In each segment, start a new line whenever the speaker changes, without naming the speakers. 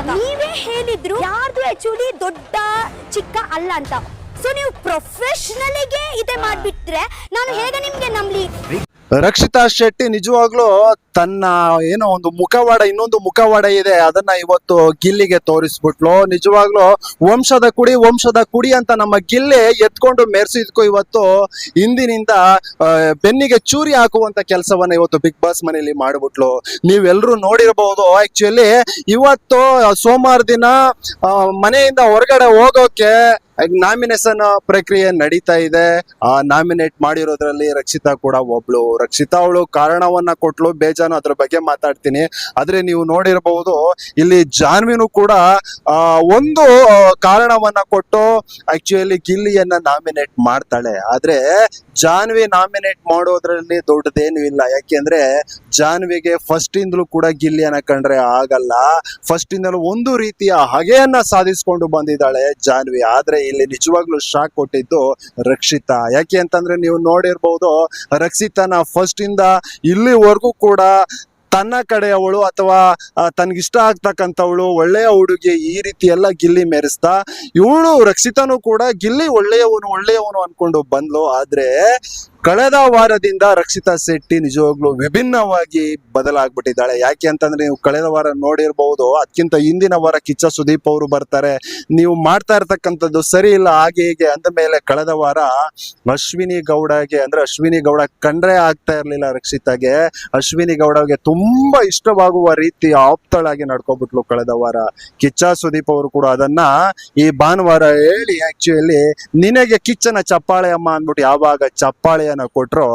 ನೀವೇ ಹೇಳಿದ್ರು ಯಾರ್ದು ಆಕ್ಚುಲಿ ದೊಡ್ಡ ಚಿಕ್ಕ ಅಲ್ಲ ಅಂತ. ಸೊ ನೀವು ಪ್ರೊಫೆಷನಲ್ಗೆ ಇದೇ ಮಾಡ್ಬಿಟ್ರೆ ನಾನು ಹೇಗೆ ನಿಮ್ಗೆ ನಂಬಲಿ?
ರಕ್ಷಿತಾ ಶೆಟ್ಟಿ ನಿಜವಾಗ್ಲೂ ತನ್ನ ಏನೋ ಒಂದು ಮುಖವಾಡ, ಇನ್ನೊಂದು ಮುಖವಾಡ ಇದೆ, ಅದನ್ನ ಇವತ್ತು ಗಿಲ್ಲಿಗೆ ತೋರಿಸ್ಬಿಟ್ಲು. ನಿಜವಾಗ್ಲೂ ವಂಶದ ಕುಡಿ ಅಂತ ನಮ್ಮ ಗಿಲ್ಲಿ ಎತ್ಕೊಂಡು ಮೆರೆಸಿದ್ಕೋ ಇವತ್ತು ಹಿಂದಿನಿಂದ ಬೆನ್ನಿಗೆ ಚೂರಿ ಹಾಕುವಂತ ಕೆಲಸವನ್ನ ಇವತ್ತು ಬಿಗ್ ಬಾಸ್ ಮನೆಯಲ್ಲಿ ಮಾಡ್ಬಿಟ್ಲು. ನೀವೆಲ್ಲರೂ ನೋಡಿರಬಹುದು. ಆಕ್ಚುಲಿ ಇವತ್ತು ಸೋಮವಾರ ದಿನ ಮನೆಯಿಂದ ಹೊರಗಡೆ ಹೋಗೋಕೆ ನಾಮಿನೇಷನ್ ಪ್ರಕ್ರಿಯೆ ನಡೀತಾ ಇದೆ. ಆ ನಾಮಿನೇಟ್ ಮಾಡಿರೋದ್ರಲ್ಲಿ ರಕ್ಷಿತಾ ಕೂಡ ಒಬ್ಳು. ರಕ್ಷಿತಾ ಅವಳು ಕಾರಣವನ್ನ ಕೊಟ್ಲು, ಬೇಜಾನು ಅದ್ರ ಬಗ್ಗೆ ಮಾತಾಡ್ತೀನಿ. ಆದ್ರೆ ನೀವು ನೋಡಿರಬಹುದು ಇಲ್ಲಿ ಜಾನ್ವಿನು ಕೂಡ ಒಂದು ಕಾರಣವನ್ನ ಕೊಟ್ಟು ಆಕ್ಚುಲಿ ಗಿಲ್ಲಿಯನ್ನ ನಾಮಿನೇಟ್ ಮಾಡ್ತಾಳೆ. ಆದ್ರೆ ಜಾನ್ವಿ ನಾಮಿನೇಟ್ ಮಾಡೋದ್ರಲ್ಲಿ ದೊಡ್ಡದೇನು ಇಲ್ಲ. ಯಾಕೆಂದ್ರೆ ಜಾನ್ವಿಗೆ ಫಸ್ಟ್ ಇಂದಲೂ ಕೂಡ ಗಿಲ್ಲಿಯನ್ನ ಕಂಡ್ರೆ ಆಗಲ್ಲ. ಫಸ್ಟ್ ಇಂದಲೂ ಒಂದು ರೀತಿಯ ಹಗೆಯನ್ನ ಸಾಧಿಸ್ಕೊಂಡು ಬಂದಿದ್ದಾಳೆ ಜಾನ್ವಿ. ಆದ್ರೆ ಇಲ್ಲಿ ನಿಜವಾಗ್ಲೂ ಶಾಕ್ ಕೊಟ್ಟಿದ್ದು ರಕ್ಷಿತಾ. ಯಾಕೆ ಅಂತಂದ್ರೆ ನೀವು ನೋಡಿರ್ಬಹುದು, ರಕ್ಷಿತಾನ ಫಸ್ಟ್ ಇಂದ ಇಲ್ಲಿವರೆಗೂ ಕೂಡ ತನ್ನ ಕಡೆಯವಳು ಅಥವಾ ತನ್ಗಿಷ್ಟ ಆಗ್ತಕ್ಕಂಥವಳು ಒಳ್ಳೆಯ ಹುಡುಗಿ ಈ ರೀತಿ ಎಲ್ಲ ಗಿಲ್ಲಿ ಮೆರೆಸ್ತಾ, ಇವಳು ರಕ್ಷಿತಾನು ಕೂಡ ಗಿಲ್ಲಿ ಒಳ್ಳೆಯವನು ಅನ್ಕೊಂಡು ಬಂದ್ಲು. ಆದ್ರೆ ಕಳೆದ ವಾರದಿಂದ ರಕ್ಷಿತಾ ಶೆಟ್ಟಿ ನಿಜವಾಗ್ಲೂ ವಿಭಿನ್ನವಾಗಿ ಬದಲಾಗ್ಬಿಟ್ಟಿದ್ದಾಳೆ. ಯಾಕೆ ಅಂತಂದ್ರೆ ನೀವು ಕಳೆದ ವಾರ ನೋಡಿರ್ಬಹುದು, ಅದಕ್ಕಿಂತ ಹಿಂದಿನ ವಾರ ಕಿಚ್ಚ ಸುದೀಪ್ ಅವರು ಬರ್ತಾರೆ, ನೀವು ಮಾಡ್ತಾ ಇರ್ತಕ್ಕಂಥದ್ದು ಸರಿ ಇಲ್ಲ ಹಾಗೆ ಹೀಗೆ ಅಂದ ಮೇಲೆ ಕಳೆದ ವಾರ ಅಶ್ವಿನಿ ಗೌಡ ಕಂಡ್ರೆ ಆಗ್ತಾ ಇರ್ಲಿಲ್ಲ ರಕ್ಷಿತಾಗೆ. ಅಶ್ವಿನಿ ಗೌಡಗೆ ತುಂಬಾ ಇಷ್ಟವಾಗುವ ರೀತಿ ಆಪ್ತಳಾಗಿ ನಡ್ಕೊಬಿಟ್ಲು ಕಳೆದ ವಾರ. ಕಿಚ್ಚ ಸುದೀಪ್ ಅವರು ಕೂಡ ಅದನ್ನ ಈ ಭಾನುವಾರ ಹೇಳಿ ಆಕ್ಚುಲಿ ನಿನಗೆ ಕಿಚ್ಚನ ಚಪ್ಪಾಳೆ ಅಮ್ಮ ಅಂದ್ಬಿಟ್ಟು ಯಾವಾಗ ಚಪ್ಪಾಳೆಯನ್ನ ಕೊಟ್ರು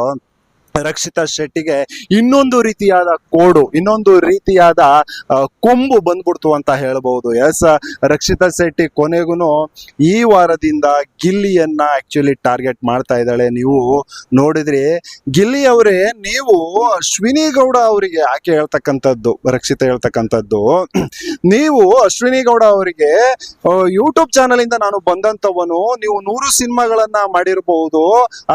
ರಕ್ಷಿತಾ ಶೆಟ್ಟಿಗೆ ಇನ್ನೊಂದು ರೀತಿಯಾದ ಕೋಡು, ಇನ್ನೊಂದು ರೀತಿಯಾದ ಕೊಂಬು ಬಂದ್ಬಿಡ್ತು ಅಂತ ಹೇಳ್ಬಹುದು. ಎಸ್, ರಕ್ಷಿತಾ ಶೆಟ್ಟಿ ಕೊನೆಗೂ ಈ ವಾರದಿಂದ ಗಿಲ್ಲಿಯನ್ನ ಆಕ್ಚುಲಿ ಟಾರ್ಗೆಟ್ ಮಾಡ್ತಾ ಇದ್ದಾಳೆ. ನೀವು ನೋಡಿದ್ರಿ ಗಿಲ್ಲಿ ಅವರೇ, ನೀವು ಅಶ್ವಿನಿ ಗೌಡ ಅವರಿಗೆ ಯಾಕೆ ಹೇಳ್ತಕ್ಕಂಥದ್ದು, ರಕ್ಷಿತಾ ಹೇಳ್ತಕ್ಕಂಥದ್ದು, ನೀವು ಅಶ್ವಿನಿ ಗೌಡ ಅವರಿಗೆ ಯೂಟ್ಯೂಬ್ ಚಾನಲ್ ಇಂದ ನಾನು ಬಂದಂತವನು, ನೀವು 100 ಸಿನಿಮಾಗಳನ್ನ ಮಾಡಿರಬಹುದು,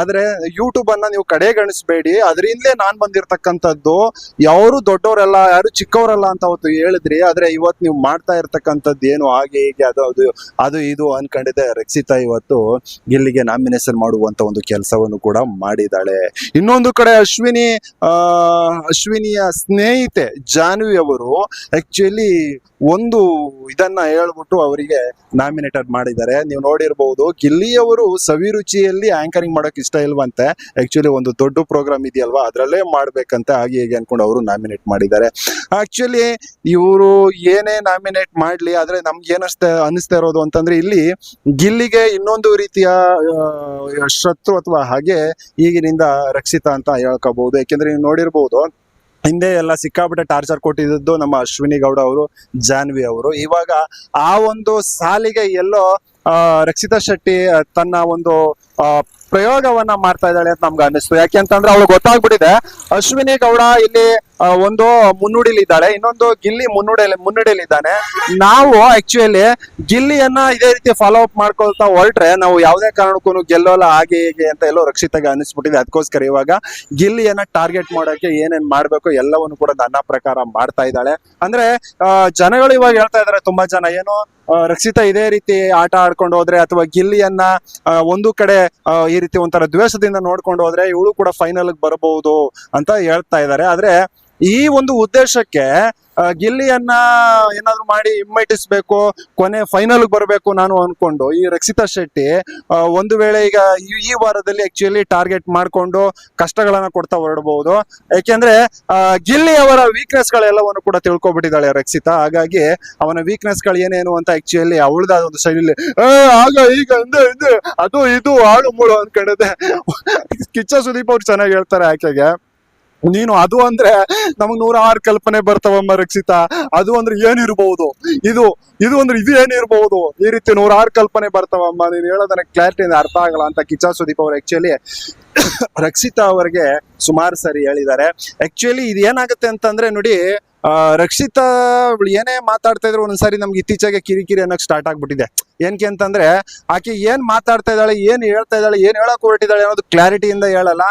ಆದ್ರೆ ಯೂಟ್ಯೂಬ್ ಅನ್ನ ನೀವು ಕಡೆಗಣಿಸ್ಬೇಡಿ, ಅದರಿಂದಲೇ ನಾನ್ ಬಂದಿರತಕ್ಕಂಥದ್ದು, ಯಾರು ದೊಡ್ಡವರಲ್ಲ ಯಾರು ಚಿಕ್ಕವರಲ್ಲ ಅಂತ ಅವತ್ತು ಹೇಳಿದ್ರಿ. ಆದ್ರೆ ಇವತ್ತು ನೀವು ಮಾಡ್ತಾ ಇರ್ತಕ್ಕಂಥದ್ದು ಏನು ಹಾಗೆ ಹೀಗೆ ಅದು ಇದು ಅನ್ಕೊಂಡಿದ್ದೆ ರಕ್ಷಿತಾ ಇವತ್ತು ಗಿಲ್ಲಿಗೆ ನಾಮಿನೇಷನ್ ಮಾಡುವಂತ ಒಂದು ಕೆಲಸವನ್ನು ಕೂಡ ಮಾಡಿದಾಳೆ. ಇನ್ನೊಂದು ಕಡೆ ಅಶ್ವಿನಿಯ ಸ್ನೇಹಿತೆ ಜಾನ್ವಿ ಅವರು ಆಕ್ಚುಲಿ ಒಂದು ಇದನ್ನ ಹೇಳ್ಬಿಟ್ಟು ಅವರಿಗೆ ನಾಮಿನೇಟೆಡ್ ಮಾಡಿದ್ದಾರೆ. ನೀವು ನೋಡಿರ್ಬಹುದು, ಗಿಲ್ಲಿಯವರು ಸವಿರುಚಿಯಲ್ಲಿ ಆಂಕರಿಂಗ್ ಮಾಡೋಕೆ ಇಷ್ಟ ಇಲ್ವಂತೆ. ಆಕ್ಚುಲಿ ಒಂದು ದೊಡ್ಡ ಪ್ರೋಗ್ರಾಮ್ ಇದೆಯಲ್ವಾ, ಅದ್ರಲ್ಲೇ ಮಾಡ್ಬೇಕಂತೆ ಹಾಗೆ ಹೀಗೆ ಅನ್ಕೊಂಡು ಅವರು ನಾಮಿನೇಟ್ ಮಾಡಿದ್ದಾರೆ. ಆಕ್ಚುಲಿ ಇವರು ಏನೇ ನಾಮಿನೇಟ್ ಮಾಡ್ಲಿ, ಆದ್ರೆ ನಮ್ಗೆ ಅನಿಸ್ತಾ ಇರೋದು ಅಂತಂದ್ರೆ ಇಲ್ಲಿ ಗಿಲ್ಲಿಗೆ ಇನ್ನೊಂದು ರೀತಿಯ ಶತ್ರು ಅಥವಾ ಹಾಗೆ ಈಗಿನಿಂದ ರಕ್ಷಿತಾ ಅಂತ ಹೇಳ್ಕೋಬಹುದು. ಯಾಕೆಂದ್ರೆ ನೀವು ನೋಡಿರ್ಬಹುದು, ಹಿಂದೆ ಎಲ್ಲ ಸಿಕ್ಕಾಪಟ್ಟೆ ಟಾರ್ಚರ್ ಕೊಟ್ಟಿದ್ದು ನಮ್ಮ ಅಶ್ವಿನಿ ಗೌಡ ಅವರು, ಜಾನ್ವಿ ಅವರು. ಇವಾಗ ಆ ಒಂದು ಸಾಲಿಗೆ ಎಲ್ಲೋ ರಕ್ಷಿತಾ ಶೆಟ್ಟಿ ತನ್ನ ಒಂದು ಪ್ರಯೋಗವನ್ನ ಮಾಡ್ತಾ ಇದ್ದಾಳೆ ಅಂತ ನಮ್ಗೆ ಅನ್ನಿಸ್ತು. ಯಾಕೆಂತಂದ್ರೆ ಅವಳು ಗೊತ್ತಾಗ್ಬಿಟ್ಟಿದೆ ಅಶ್ವಿನಿ ಗೌಡ ಇಲ್ಲಿ ಒಂದು ಮುನ್ನುಡಿಲಿದ್ದಾಳೆ, ಇನ್ನೊಂದು ಗಿಲ್ಲಿ ಮುನ್ನುಡಿಲಿದ್ದಾನೆ. ನಾವು ಆಕ್ಚುಲಿ ಗಿಲ್ಲಿಯನ್ನ ಇದೇ ರೀತಿ ಫಾಲೋ ಅಪ್ ಮಾಡ್ಕೊಳ್ತಾ ಹೊರಟ್ರೆ ನಾವು ಯಾವುದೇ ಕಾರಣಕ್ಕೂ ಗೆಲ್ಲೋಲ್ಲ ಹಾಗೆ ಹೀಗೆ ಅಂತ ಎಲ್ಲೋ ರಕ್ಷಿತಾಗೆ ಅನ್ನಿಸ್ಬಿಟ್ಟಿದೆ. ಅದಕ್ಕೋಸ್ಕರ ಇವಾಗ ಗಿಲ್ಲಿಯನ್ನ ಟಾರ್ಗೆಟ್ ಮಾಡೋಕೆ ಏನೇನ್ ಮಾಡ್ಬೇಕು ಎಲ್ಲವನ್ನು ಕೂಡ ನನ್ನ ಪ್ರಕಾರ ಮಾಡ್ತಾ ಇದ್ದಾಳೆ. ಅಂದ್ರೆ ಜನಗಳು ಇವಾಗ ಹೇಳ್ತಾ ಇದಾರೆ, ತುಂಬಾ ಜನ ಏನು ರಕ್ಷಿತಾ ಇದೇ ರೀತಿ ಆಟ ಆಡ್ಕೊಂಡು ಹೋದ್ರೆ ಅಥವಾ ಗಿಲ್ಲಿಯನ್ನ ಒಂದು ಕಡೆ ಈ ರೀತಿ ಒಂಥರ ದ್ವೇಷದಿಂದ ನೋಡ್ಕೊಂಡು ಹೋದ್ರೆ ಇವಳು ಕೂಡ ಫೈನಲ್ ಬರಬಹುದು ಅಂತ ಹೇಳ್ತಾ ಇದ್ದಾರೆ. ಆದ್ರೆ ಈ ಒಂದು ಉದ್ದೇಶಕ್ಕೆ ಗಿಲ್ಲಿಯನ್ನ ಏನಾದ್ರು ಮಾಡಿ ಹಿಮ್ಮೆಟ್ಟಿಸ್ಬೇಕು, ಕೊನೆ ಫೈನಲ್ ಬರಬೇಕು ನಾನು ಅನ್ಕೊಂಡು ಈ ರಕ್ಷಿತಾ ಶೆಟ್ಟಿ ಒಂದು ವೇಳೆ ಈಗ ಈ ವಾರದಲ್ಲಿ ಆಕ್ಚುಲಿ ಟಾರ್ಗೆಟ್ ಮಾಡ್ಕೊಂಡು ಕಷ್ಟಗಳನ್ನ ಕೊಡ್ತಾ ಹೊರಡಬಹುದು. ಯಾಕೆಂದ್ರೆ ಗಿಲ್ಲಿ ಅವರ ವೀಕ್ನೆಸ್ ಗಳೆಲ್ಲವನ್ನು ಕೂಡ ತಿಳ್ಕೊಬಿಟ್ಟಿದ್ದಾಳೆ ರಕ್ಷಿತಾ. ಹಾಗಾಗಿ ಅವನ ವೀಕ್ನೆಸ್ ಗಳು ಏನೇನು ಅಂತ ಆಕ್ಚುಲಿ ಅವಳದ ಒಂದು ಶೈಲಿ ಆಗ ಈಗ ಅದು ಇದು ಆಳು ಮೂಳು ಅನ್ಕೊಂಡಿದೆ. ಕಿಚ್ಚ ಸುದೀಪ್ ಅವ್ರು ಚೆನ್ನಾಗಿ ಹೇಳ್ತಾರೆ, ಆಕೆಗೆ ನೀನು ಅದು ಅಂದ್ರೆ ನಮಗ್ 106 ಕಲ್ಪನೆ ಬರ್ತಾವಮ್ಮ ರಕ್ಷಿತಾ, ಅದು ಅಂದ್ರೆ ಏನಿರ್ಬಹುದು, ಇದು ಅಂದ್ರೆ ಇದು ಏನಿರ್ಬಹುದು, ಈ ರೀತಿ 106 ಕಲ್ಪನೆ ಬರ್ತಾವಮ್ಮ, ನೀನು ಹೇಳೋದನ್ನ ಕ್ಲಾರಿಟಿ ಅರ್ಥ ಆಗಲ್ಲ ಅಂತ ಕಿಚ್ಚ ಸುದೀಪ್ ಅವರು ಆಕ್ಚುಲಿ ರಕ್ಷಿತಾ ಅವರಿಗೆ ಸುಮಾರು ಸರಿ ಹೇಳಿದ್ದಾರೆ. ಆಕ್ಚುಲಿ ಇದು ಏನಾಗುತ್ತೆ ಅಂತಂದ್ರೆ ನೋಡಿ, ರಕ್ಷಿತಾ ಅವ್ಳು ಏನೇ ಮಾತಾಡ್ತಾ ಇದ್ರು ಒಂದ್ಸರಿ ನಮ್ಗೆ ಇತ್ತೀಚೆಗೆ ಕಿರಿಕಿರಿ ಅನ್ನೋಕೆ ಸ್ಟಾರ್ಟ್ ಆಗ್ಬಿಟ್ಟಿದೆ. ಏನಕ್ಕೆ ಅಂತಂದ್ರೆ ಆಕೆ ಏನ್ ಮಾತಾಡ್ತಾ ಇದ್ದಾಳೆ, ಏನ್ ಹೇಳ್ತಾ ಇದ್ದಾಳೆ, ಏನ್ ಹೇಳಕ್ ಹೊರಟಿದ್ದಾಳೆ ಅನ್ನೋದು ಕ್ಲಾರಿಟಿಯಿಂದ ಹೇಳಲ್ಲ.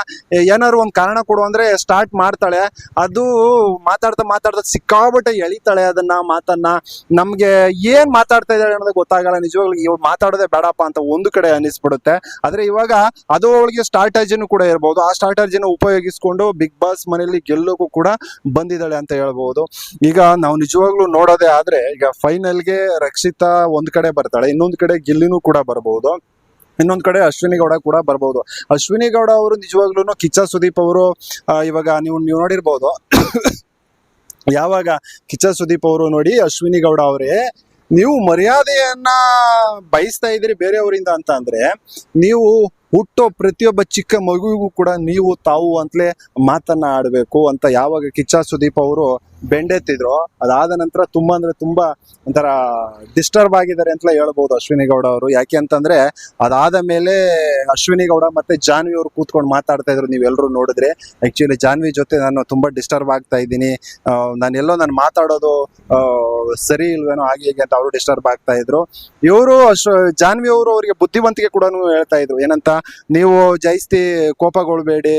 ಏನಾದ್ರು ಒಂದ್ ಕಾರಣ ಕೊಡು ಅಂದ್ರೆ ಸ್ಟಾರ್ಟ್ ಮಾಡ್ತಾಳೆ. ಅದು ಮಾತಾಡ್ತಾ ಮಾತಾಡ್ತಾ ಸಿಕ್ಕಾಬಿಟ್ಟೆ ಎಳಿತಾಳೆ ಅದನ್ನ ಮಾತನ್ನ. ನಮ್ಗೆ ಏನ್ ಮಾತಾಡ್ತಾ ಇದ್ದಾಳೆ ಅನ್ನೋದು ಗೊತ್ತಾಗಲ್ಲ. ನಿಜವಾಗ್ಲೂ ಇವ್ಳು ಮಾತಾಡೋದೇ ಬೇಡಪ್ಪ ಅಂತ ಒಂದು ಕಡೆ ಅನಿಸ್ಬಿಡುತ್ತೆ. ಆದ್ರೆ ಇವಾಗ ಅದು ಅವಳಿಗೆ ಸ್ಟ್ರಾಟಜಿನೂ ಕೂಡ ಇರ್ಬೋದು. ಆ ಸ್ಟ್ರಾಟಜಿನ ಉಪಯೋಗಿಸ್ಕೊಂಡು ಬಿಗ್ ಬಾಸ್ ಮನೆಯಲ್ಲಿ ಗೆಲ್ಲೋಕು ಕೂಡ ಬಂದಿದ್ದಾಳೆ ಅಂತ ಹೇಳ್ಬೋದು. ಈಗ ನಾವು ನಿಜವಾಗ್ಲೂ ನೋಡೋದೇ ಆದ್ರೆ ಈಗ ಫೈನಲ್ಗೆ ರಕ್ಷಿತಾ ಒಂದ್ ಕಡೆ ಬರ್ತಾಳೆ, ಇನ್ನೊಂದ್ ಕಡೆ ಗಿಲ್ಲಿನೂ ಕೂಡ ಬರ್ಬಹುದು, ಇನ್ನೊಂದ್ ಕಡೆ ಅಶ್ವಿನಿ ಗೌಡ ಕೂಡ ಬರ್ಬೋದು. ಅಶ್ವಿನಿ ಗೌಡ ಅವರು ನಿಜವಾಗ್ಲೂ ಕಿಚ್ಚ ಸುದೀಪ್ ಅವರು ಇವಾಗ ನೀವು ನೋಡಿರ್ಬೋದು. ಯಾವಾಗ ಕಿಚ್ಚ ಸುದೀಪ್ ಅವರು ನೋಡಿ ಅಶ್ವಿನಿ ಗೌಡ ಅವರೇ ನೀವು ಮರ್ಯಾದೆಯನ್ನ ಬಯಸ್ತಾ ಇದ್ದೀರಿ ಬೇರೆಯವರಿಂದ ಅಂತ ಅಂದ್ರೆ ನೀವು ಹುಟ್ಟೋ ಪ್ರತಿಯೊಬ್ಬ ಚಿಕ್ಕ ಮಗುವಿಗೂ ಕೂಡ ನೀವು ತಾವು ಅಂತಲೇ ಮಾತನ್ನ ಆಡ್ಬೇಕು ಅಂತ ಯಾವಾಗ ಕಿಚ್ಚ ಸುದೀಪ್ ಅವರು ಬೆಂಡೆತ್ತಿದ್ರು, ಅದಾದ ನಂತರ ತುಂಬಾ ಅಂದ್ರೆ ತುಂಬಾ ಒಂಥರ ಡಿಸ್ಟರ್ಬ್ ಆಗಿದ್ದಾರೆ ಅಂತಲೇ ಹೇಳ್ಬೋದು ಅಶ್ವಿನಿ ಗೌಡ ಅವರು. ಯಾಕೆ ಅಂತಂದ್ರೆ ಅದಾದ ಮೇಲೆ ಅಶ್ವಿನಿ ಗೌಡ ಮತ್ತೆ ಜಾನ್ವಿ ಅವರು ಕೂತ್ಕೊಂಡು ಮಾತಾಡ್ತಾ ಇದ್ರು. ನೀವೆಲ್ಲರೂ ನೋಡಿದ್ರೆ ಆಕ್ಚುಲಿ ಜಾನ್ವಿ ಜೊತೆ ನಾನು ತುಂಬಾ ಡಿಸ್ಟರ್ಬ್ ಆಗ್ತಾ ಇದ್ದೀನಿ, ನಾನು ಮಾತಾಡೋದು ಸರಿ ಇಲ್ವೇನೋ ಹಾಗೆ ಹೀಗೆ ಅಂತ ಅವರು ಡಿಸ್ಟರ್ಬ್ ಆಗ್ತಾ ಇದ್ರು. ಇವರು ಜಾನ್ವಿ ಅವರು ಅವರಿಗೆ ಬುದ್ಧಿವಂತಿಕೆ ಕೂಡ ಹೇಳ್ತಾ ಇದ್ರು. ಏನಂತ, ನೀವು ಜಾಸ್ತಿ ಕೋಪಗೊಳ್ಬೇಡಿ,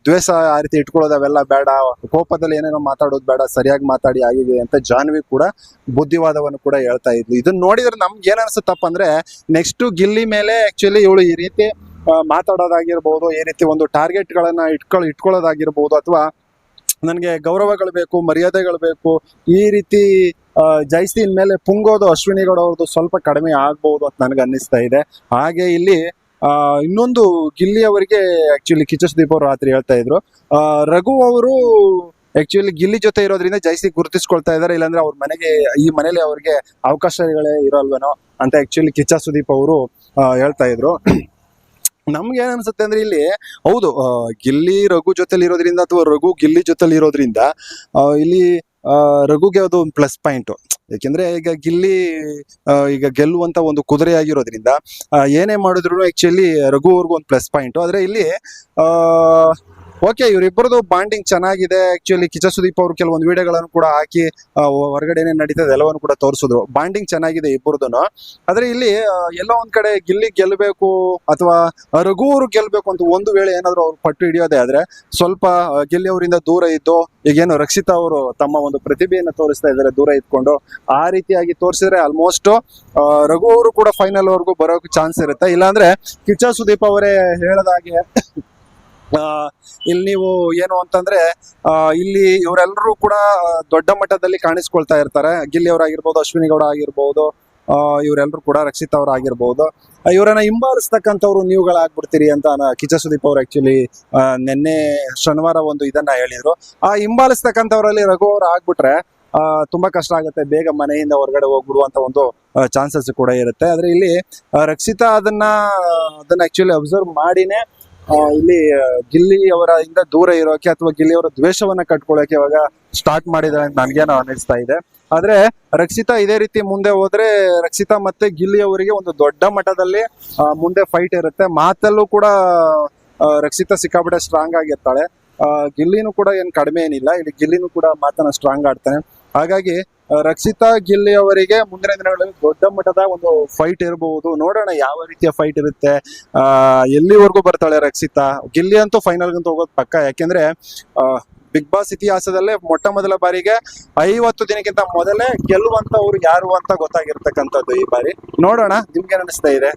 ದ್ವೇಷ ಆ ರೀತಿ ಇಟ್ಕೊಳ್ಳೋದು ಅವೆಲ್ಲ ಬೇಡ, ಕೋಪದಲ್ಲಿ ಏನೇನೋ ಮಾತಾಡೋದು ಬೇಡ, ಸರಿಯಾಗಿ ಮಾತಾಡಿ ಆಗಿದೆ ಅಂತ ಜಾನ್ವಿ ಕೂಡ ಬುದ್ಧಿವಾದವನ್ನು ಕೂಡ ಹೇಳ್ತಾ ಇದ್ಲು. ಇದನ್ನ ನೋಡಿದ್ರೆ ನಮ್ಗೆ ಏನ್ ಅನ್ಸುತ್ತಪ್ಪ ಅಂದ್ರೆ ನೆಕ್ಸ್ಟ್ ಗಿಲ್ಲಿ ಮೇಲೆ ಆಕ್ಚುಲಿ ಇವಳು ಈ ರೀತಿ ಮಾತಾಡೋದಾಗಿರ್ಬೋದು, ಈ ರೀತಿ ಒಂದು ಟಾರ್ಗೆಟ್ ಗಳನ್ನ ಇಟ್ಕೊಳ್ಳೋದಾಗಿರ್ಬೋದು, ಅಥವಾ ನನಗೆ ಗೌರವಗಳು ಬೇಕು, ಮರ್ಯಾದೆಗಳು ಬೇಕು, ಈ ರೀತಿ ಜೈಸ್ತಿನ ಮೇಲೆ ಪುಂಗೋದು ಅಶ್ವಿನಿ ಗೌಡ ಅವ್ರದ್ದು ಸ್ವಲ್ಪ ಕಡಿಮೆ ಆಗ್ಬಹುದು ಅಂತ ನನಗೆ ಅನ್ನಿಸ್ತಾ ಇದೆ. ಹಾಗೆ ಇಲ್ಲಿ ಇನ್ನೊಂದು ಗಿಲ್ಲಿ ಅವರಿಗೆ ಆಕ್ಚುಲಿ ಕಿಚ್ಚ ಸುದೀಪ್ ಅವರು ರಾತ್ರಿ ಹೇಳ್ತಾ ಇದ್ರು, ರಘು ಅವರು ಆಕ್ಚುಲಿ ಗಿಲ್ಲಿ ಜೊತೆ ಇರೋದ್ರಿಂದ ಜಾಸ್ತಿ ಗುರುತಿಸ್ಕೊಳ್ತಾ ಇದಾರೆ, ಇಲ್ಲಾಂದ್ರೆ ಅವ್ರ ಮನೆಗೆ ಈ ಮನೇಲಿ ಅವ್ರಿಗೆ ಅವಕಾಶಗಳೇ ಇರೋಲ್ವೇನೋ ಅಂತ ಆಕ್ಚುಲಿ ಕಿಚ್ಚ ಸುದೀಪ್ ಅವರು ಹೇಳ್ತಾ ಇದ್ರು. ನಮ್ಗೆ ಏನ್ ಅನ್ಸುತ್ತೆ ಅಂದ್ರೆ ಇಲ್ಲಿ ಹೌದು ಗಿಲ್ಲಿ ರಘು ಜೊತೆಲಿ ಇರೋದ್ರಿಂದ ಅಥವಾ ರಘು ಗಿಲ್ಲಿ ಜೊತೆಲಿ ಇರೋದ್ರಿಂದ ಇಲ್ಲಿ ರಘುಗೆ ಅದು ಒಂದು ಪ್ಲಸ್ ಪಾಯಿಂಟ್. ಯಾಕೆಂದ್ರೆ ಈಗ ಗಿಲ್ಲಿ ಈಗ ಗೆಲ್ಲುವಂತ ಒಂದು ಕುದುರೆ ಆಗಿರೋದ್ರಿಂದ ಏನೇ ಮಾಡಿದ್ರು ಆಕ್ಚುಲಿ ರಘು ಅವ್ರಿಗೂ ಒಂದು ಪ್ಲಸ್ ಪಾಯಿಂಟ್. ಆದ್ರೆ ಇಲ್ಲಿ ಓಕೆ ಇವರಿಬ್ಬರದು ಬಾಂಡಿಂಗ್ ಚೆನ್ನಾಗಿದೆ. ಆಕ್ಚುಲಿ ಕಿಚ್ಚ ಸುದೀಪ್ ಅವರು ಕೆಲವೊಂದು ವಿಡಿಯೋಗಳನ್ನು ಕೂಡ ಹಾಕಿ ಹೊರಗಡೆ ಏನೇನು ನಡೀತದೆ ಎಲ್ಲವನ್ನು ಕೂಡ ತೋರಿಸಿದ್ರು. ಬಾಂಡಿಂಗ್ ಚೆನ್ನಾಗಿದೆ ಇಬ್ಬರದನ್ನು. ಆದ್ರೆ ಇಲ್ಲಿ ಎಲ್ಲೋ ಒಂದ್ ಕಡೆ ಗಿಲ್ಲಿ ಗೆಲ್ಲಬೇಕು ಅಥವಾ ರಘು ಅವರು ಗೆಲ್ಬೇಕು ಅಂತ ಒಂದು ವೇಳೆ ಏನಾದ್ರು ಅವ್ರು ಪಟ್ಟು ಹಿಡಿಯೋದೇ ಆದ್ರೆ ಸ್ವಲ್ಪ ಗಿಲ್ಲಿ ಅವರಿಂದ ದೂರ ಇದ್ದು, ಈಗೇನು ರಕ್ಷಿತಾ ಅವರು ತಮ್ಮ ಒಂದು ಪ್ರತಿಭೆಯನ್ನು ತೋರಿಸ್ತಾ ಇದ್ದಾರೆ ದೂರ ಇದ್ಕೊಂಡು, ಆ ರೀತಿಯಾಗಿ ತೋರಿಸಿದ್ರೆ ಆಲ್ಮೋಸ್ಟ್ ರಘು ಅವರು ಕೂಡ ಫೈನಲ್ ವರ್ಗೂ ಬರೋಕೆ ಚಾನ್ಸ್ ಇರುತ್ತೆ. ಇಲ್ಲಾಂದ್ರೆ ಕಿಚ್ಚ ಸುದೀಪ್ ಅವರೇ ಹೇಳದಾಗೆ ಇಲ್ಲಿ ನೀವು ಏನು ಅಂತಂದ್ರೆ ಇಲ್ಲಿ ಇವರೆಲ್ಲರೂ ಕೂಡ ದೊಡ್ಡ ಮಟ್ಟದಲ್ಲಿ ಕಾಣಿಸ್ಕೊಳ್ತಾ ಇರ್ತಾರೆ. ಗಿಲ್ಲಿ ಅವರಾಗಿರ್ಬೋದು, ಅಶ್ವಿನಿ ಗೌಡ ಆಗಿರ್ಬೋದು, ಇವರೆಲ್ಲರೂ ಕೂಡ ರಕ್ಷಿತಾ ಅವ್ರು ಆಗಿರ್ಬೋದು. ಇವರನ್ನ ಹಿಂಬಾಲಿಸ್ತಕ್ಕಂಥವ್ರು ನೀವುಗಳಾಗ್ಬಿಡ್ತೀರಿ ಅಂತ ಕಿಚ್ಚ ಸುದೀಪ್ ಅವರು ಆಕ್ಚುಲಿ ನಿನ್ನೆ ಶನಿವಾರ ಒಂದು ಇದನ್ನ ಹೇಳಿದ್ರು. ಆ ಹಿಂಬಾಲಿಸ್ತಕ್ಕಂಥವ್ರಲ್ಲಿ ರಘು ಅವ್ರು ಆಗ್ಬಿಟ್ರೆ ತುಂಬಾ ಕಷ್ಟ ಆಗುತ್ತೆ, ಬೇಗ ಮನೆಯಿಂದ ಹೊರಗಡೆ ಹೋಗ್ಬಿಡುವಂತ ಒಂದು ಚಾನ್ಸಸ್ ಕೂಡ ಇರುತ್ತೆ. ಆದ್ರೆ ಇಲ್ಲಿ ರಕ್ಷಿತಾ ಅದನ್ನ ಆಕ್ಚುಲಿ ಅಬ್ಸರ್ವ್ ಮಾಡಿನೇ ಇಲ್ಲಿ ಗಿಲ್ಲಿ ಅವರಿಂದ ದೂರ ಇರೋಕೆ ಅಥವಾ ಗಿಲ್ಲಿ ಅವರ ದ್ವೇಷವನ್ನ ಕಟ್ಕೊಳ್ಳೋಕೆ ಇವಾಗ ಸ್ಟಾರ್ಟ್ ಮಾಡಿದ್ದಾರೆ ಅಂತ ನನ್ಗೇನೋ ಅನಿಸ್ತಾ ಇದೆ. ಆದ್ರೆ ರಕ್ಷಿತಾ ಇದೇ ರೀತಿ ಮುಂದೆ ಹೋದ್ರೆ ರಕ್ಷಿತಾ ಮತ್ತೆ ಗಿಲ್ಲಿ ಅವರಿಗೆ ಒಂದು ದೊಡ್ಡ ಮಟ್ಟದಲ್ಲಿ ಮುಂದೆ ಫೈಟ್ ಇರುತ್ತೆ. ಮಾತಲ್ಲೂ ಕೂಡ ರಕ್ಷಿತಾ ಸಿಕ್ಕಾಬಿಟ್ಟೆ ಸ್ಟ್ರಾಂಗ್ ಆಗಿರ್ತಾಳೆ. ಗಿಲ್ಲಿನೂ ಕೂಡ ಏನ್ ಕಡಿಮೆ ಏನಿಲ್ಲ, ಇಲ್ಲಿ ಗಿಲ್ಲಿನೂ ಕೂಡ ಮಾತನ್ನ ಸ್ಟ್ರಾಂಗ್ ಆಡ್ತಾನೆ. ಹಾಗಾಗಿ ರಕ್ಷಿತಾ ಗಿಲ್ಲಿ ಅವರಿಗೆ ಮುಂದಿನ ದಿನಗಳಲ್ಲಿ ದೊಡ್ಡ ಮಟ್ಟದ ಒಂದು ಫೈಟ್ ಇರಬಹುದು. ನೋಡೋಣ ಯಾವ ರೀತಿಯ ಫೈಟ್ ಇರುತ್ತೆ, ಎಲ್ಲಿವರೆಗೂ ಬರ್ತಾಳೆ ರಕ್ಷಿತಾ. ಗಿಲ್ಲಿ ಅಂತೂ ಫೈನಲ್ ಗಂತೂ ಹೋಗೋದು ಪಕ್ಕ. ಯಾಕೆಂದ್ರೆ ಬಿಗ್ ಬಾಸ್ ಇತಿಹಾಸದಲ್ಲೇ ಮೊಟ್ಟ ಮೊದಲ ಬಾರಿಗೆ 50 ದಿನಕ್ಕಿಂತ ಮೊದಲೇ ಗೆಲ್ಲುವಂತವ್ರು ಯಾರು ಅಂತ ಗೊತ್ತಾಗಿರ್ತಕ್ಕಂಥದ್ದು ಈ ಬಾರಿ. ನೋಡೋಣ ನಿಮ್ಗೆ ಅನಿಸ್ತಾ ಇದೆ.